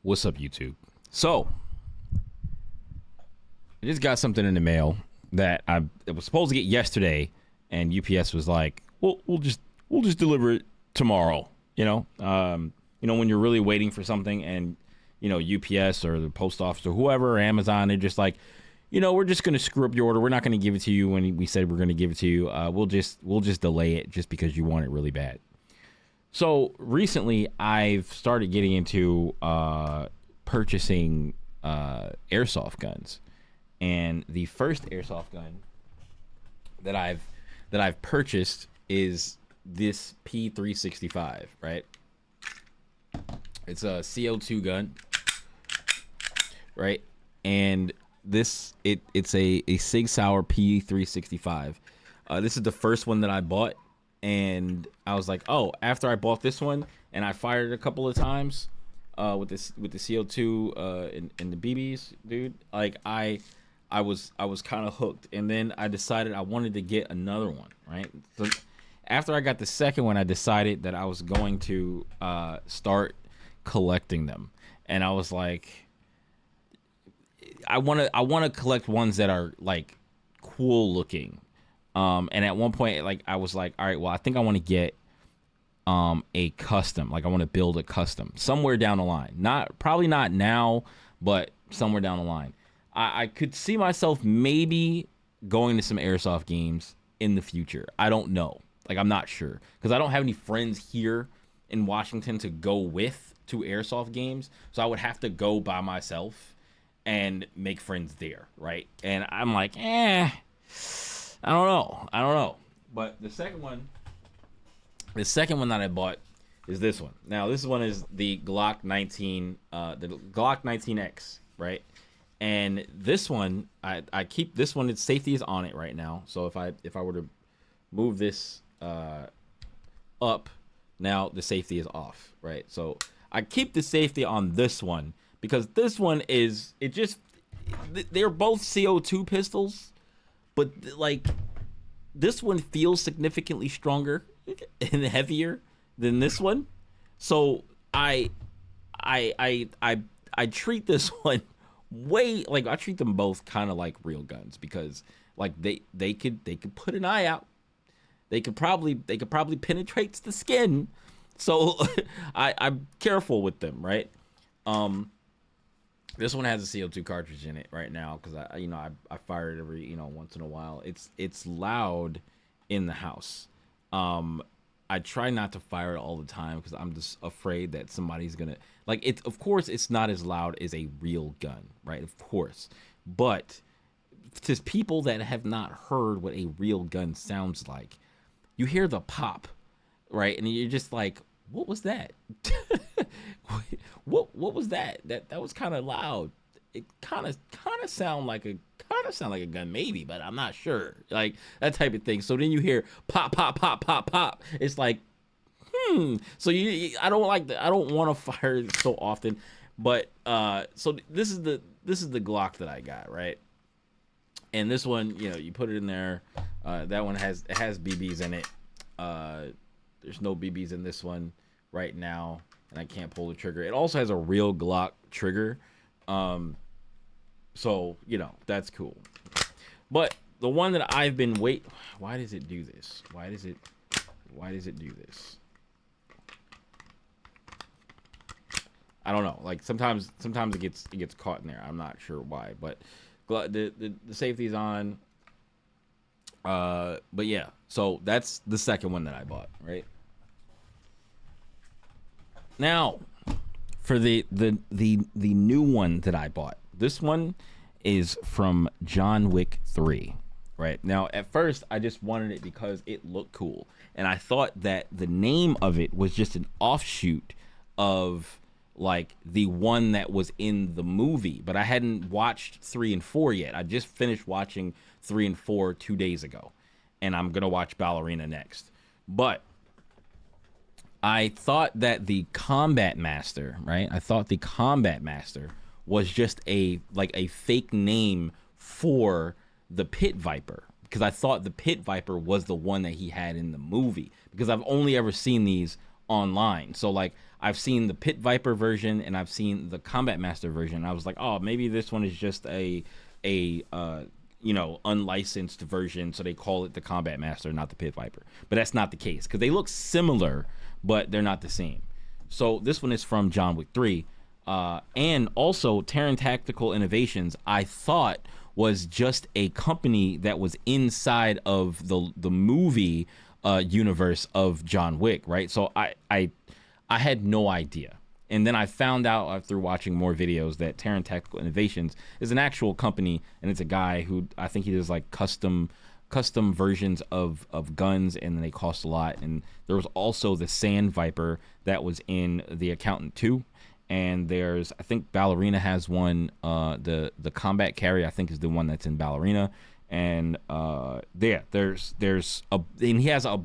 What's up, YouTube? So, I just got something in the mail that I was supposed to get yesterday, and UPS was like, "Well, we'll just deliver it tomorrow." When you're really waiting for something, and UPS or the post office or whoever, or Amazon, they're just like, we're just gonna screw up your order. We're not gonna give it to you when we said we're gonna give it to you. We'll just delay it just because you want it really bad. So recently, I've started getting into purchasing airsoft guns, and the first airsoft gun that I've purchased is this P365. Right, it's a CO2 gun, right, and it's a Sig Sauer P365. This is the first one that I bought. And I was like, oh, after I bought this one and I fired it a couple of times with the CO2 and the BBs, dude, like I was kind of hooked. And then I decided I wanted to get another one, right? So after I got the second one, I decided that I was going to start collecting them. And I was like, I want to collect ones that are like cool looking. And at one point, like, I was like, all right, well, I think I want to get a custom. Like, I want to build a custom somewhere down the line. Probably not now, but somewhere down the line. I could see myself maybe going to some airsoft games in the future. I don't know. Like, I'm not sure, because I don't have any friends here in Washington to go with to airsoft games. So I would have to go by myself and make friends there, right? And I'm like, I don't know. But the second one that I bought is this one. Now, this one is the Glock 19, the Glock 19X, right? And this one, I keep this one. Its safety is on it right now. So if I were to move this up, now the safety is off, right? So I keep the safety on this one because this one they're both CO2 pistols. But like, this one feels significantly stronger and heavier than this one, so I treat this one I treat them both kind of like real guns, because like they could put an eye out. They could probably penetrate the skin, so I'm careful with them, right? This one has a CO2 cartridge in it right now because I fire it every once in a while. It's loud in the house. I try not to fire it all the time because I'm just afraid that somebody's gonna like it. Of course, it's not as loud as a real gun, right? Of course, but to people that have not heard what a real gun sounds like, you hear the pop, right, and you're just like, what was that? What was that? That was kind of loud. It kind of sound like a gun, maybe, but I'm not sure. Like that type of thing. So then you hear pop, pop, pop, pop, pop. It's like, So I don't like that. I don't want to fire it so often. But so this is the Glock that I got, right? And this one, you put it in there. That one has BBs in it. There's no BBs in this one right now, and I can't pull the trigger. It also has a real Glock trigger, so that's cool. But the one that I've been why does it do this? Why does it do this? I don't know. Like sometimes it gets caught in there. I'm not sure why, but the safety's on. But yeah, so that's the second one that I bought, right? Now, for the new one that I bought, this one is from John Wick 3, right? Now, at first, I just wanted it because it looked cool, and I thought that the name of it was just an offshoot of like the one that was in the movie, but I hadn't watched 3 and 4 yet. I just finished watching 3 and 4 2 days ago, and I'm gonna watch Ballerina next. But I thought that the Combat Master, right? I thought the Combat Master was just a fake name for the Pit Viper, because I thought the Pit Viper was the one that he had in the movie, because I've only ever seen these online. So like I've seen the Pit Viper version and I've seen the Combat Master version. I was like, oh, maybe this one is just a unlicensed version, so they call it the Combat Master, not the Pit Viper. But that's not the case because they look similar, but they're not the same. So this one is from John Wick 3. And also Terran Tactical Innovations, I thought was just a company that was inside of the movie universe of John Wick, right? So I had no idea. And then I found out through watching more videos that Terran Tactical Innovations is an actual company, and it's a guy who I think he does like custom versions of guns, and they cost a lot. And there was also the Sand Viper that was in The Accountant 2. And there's, I think Ballerina has one. The Combat Carry, I think, is the one that's in Ballerina. And there's and he has a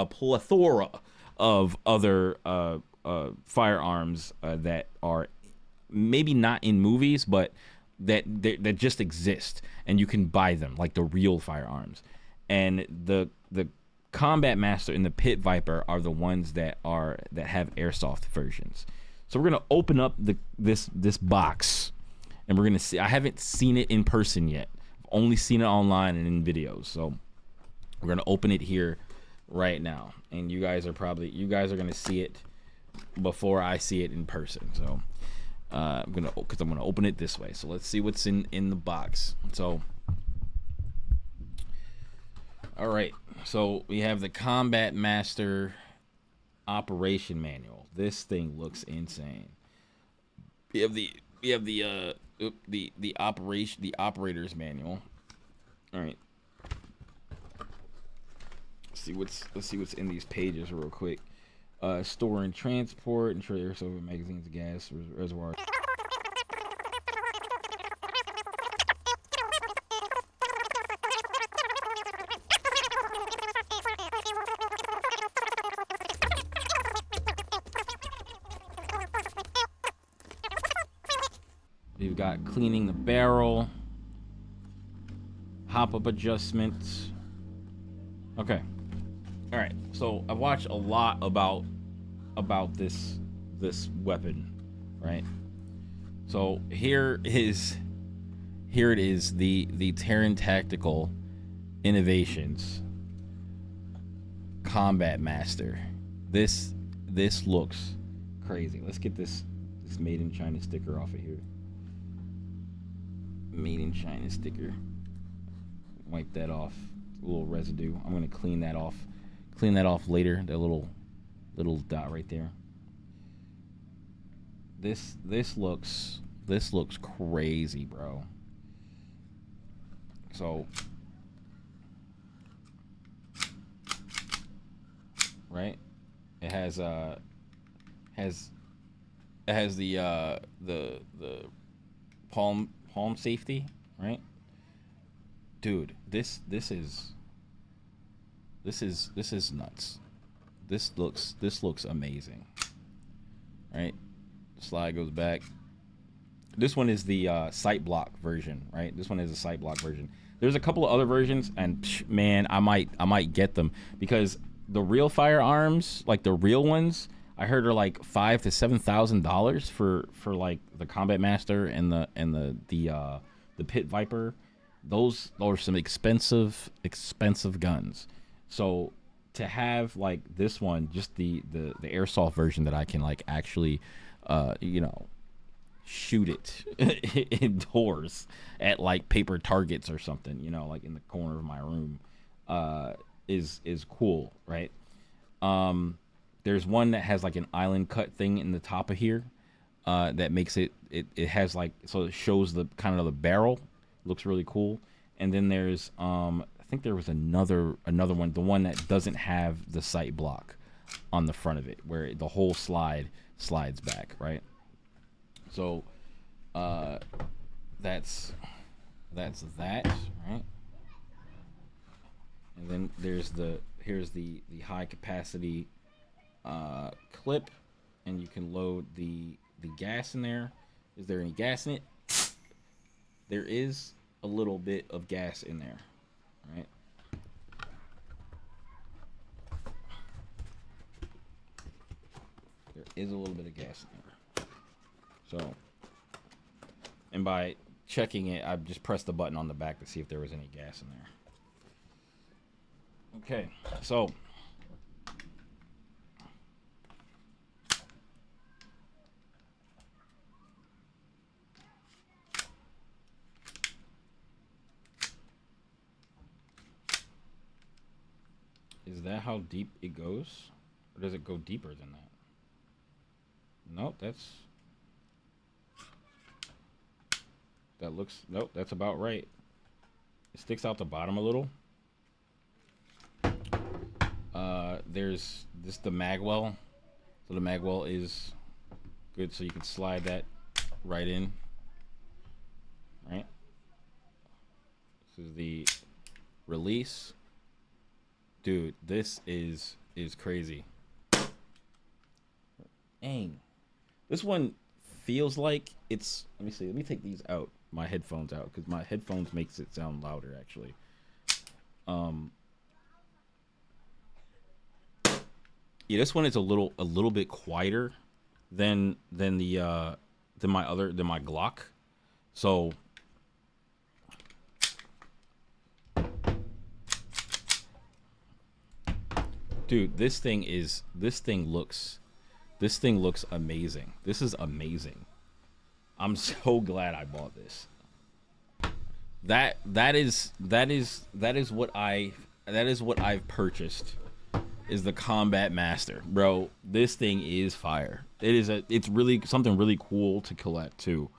plethora of other firearms that are maybe not in movies, but that just exist, and you can buy them like the real firearms. And the Combat Master and the Pit Viper are the ones that have airsoft versions. So we're gonna open up this box, and we're gonna see. I haven't seen it in person yet. I've only seen it online and in videos. So we're gonna open it here right now, and you guys are gonna see it before I see it in person. So I'm gonna open it this way. So let's see what's in the box. So all right. So we have the Combat Master Operation Manual. This thing looks insane. We have the operator's manual. All right. Let's see what's in these pages real quick. Store and transport, ensure airsoft magazines, gas reservoirs. We've got cleaning the barrel, hop-up adjustments. Okay. All right. So I've watched a lot about this weapon, right? So here it is, the Terran Tactical Innovations Combat Master. This looks crazy. Let's get this Made in China sticker off of here. Made in China sticker. Wipe that off. A little residue. I'm gonna clean that off later. That little dot right there. This looks crazy, bro. So right, it has the palm safety, right? Dude, this is nuts. This looks amazing. Right? Slide goes back. This one is the sight block version, right? This one is a sight block version. There's a couple of other versions, and man, I might get them, because the real firearms, like the real ones, I heard are like $5,000 to $7,000 for like the Combat Master and the Pit Viper. Those are some expensive guns. So to have like this one, just the airsoft version that I can like actually shoot it indoors at like paper targets or something, like in the corner of my room, is cool, right? There's one that has like an island cut thing in the top of here, that makes it has like, so it shows the kind of the barrel. Looks really cool. And then there's I think there was another one, the one that doesn't have the sight block on the front of it, where the whole slides back, right? So that's that, right? And then here's the high capacity clip, and you can load the gas in there. Is there any gas in it? There is a little bit of gas in there, right? is a little bit of gas in there. So, and by checking it, I just pressed the button on the back to see if there was any gas in there. Okay, so is that how deep it goes? Or does it go deeper than that? Nope, nope, that's about right. It sticks out the bottom a little. There's the magwell. So the magwell is good, so you can slide that right in. Right. This is the release. Dude, this is crazy. Dang. This one feels like it's. Let me see. Let me take these out. My headphones out because my headphones makes it sound louder actually. Yeah, this one is a little bit quieter than my Glock. So dude, this thing looks amazing. This is amazing. I'm so glad I bought this. That is what I've purchased is the Combat Master. Bro, this thing is fire. It's really something really cool to collect too.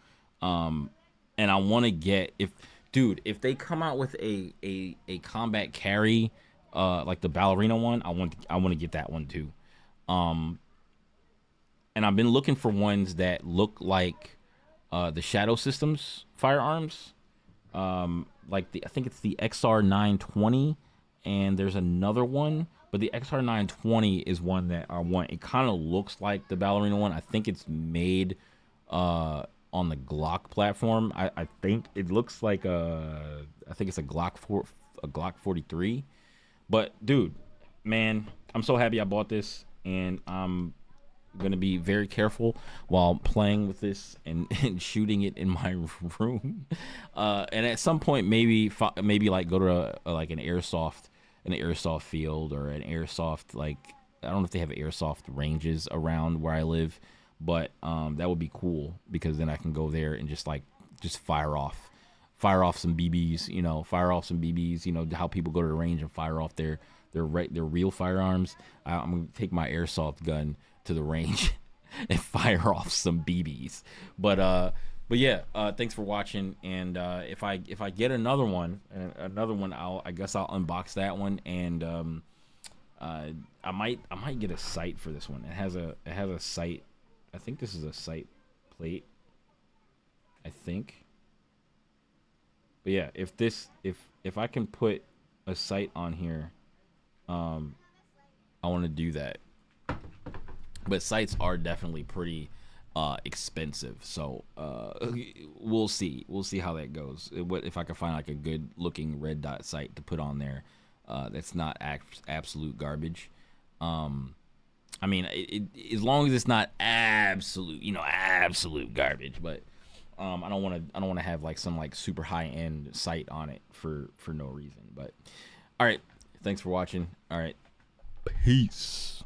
And I want to get if they come out with a combat carry like the ballerina one, I want to get that one too. And I've been looking for ones that look like the Shadow Systems firearms. Like I think it's the XR 920, and there's another one, but the XR 920 is one that I want. It kind of looks like the ballerina one. I think it's made on the Glock platform. I think it looks like I think it's a Glock 43. But dude, man, I'm so happy I bought this, and I'm gonna be very careful while playing with this and shooting it in my room. And at some point, maybe like go to like an airsoft field or an airsoft, like I don't know if they have airsoft ranges around where I live, but that would be cool because then I can go there and just fire off some BBs, fire off some BBs, how people go to the range and fire off their real firearms. I'm gonna take my airsoft gun to the range and fire off some BBs. But yeah, thanks for watching. And if I get another one, I guess I'll unbox that one. And I might get a sight for this one. It has a sight. I think this is a sight plate. I think. But yeah, if I can put a sight on here, I want to do that. But sights are definitely pretty expensive, so we'll see how that goes. What if I can find like a good looking red dot sight to put on there that's not absolute garbage. I mean, as long as it's not absolute garbage, but I don't want to have like some like super high end sight on it for no reason. But all right, thanks for watching. All right, peace.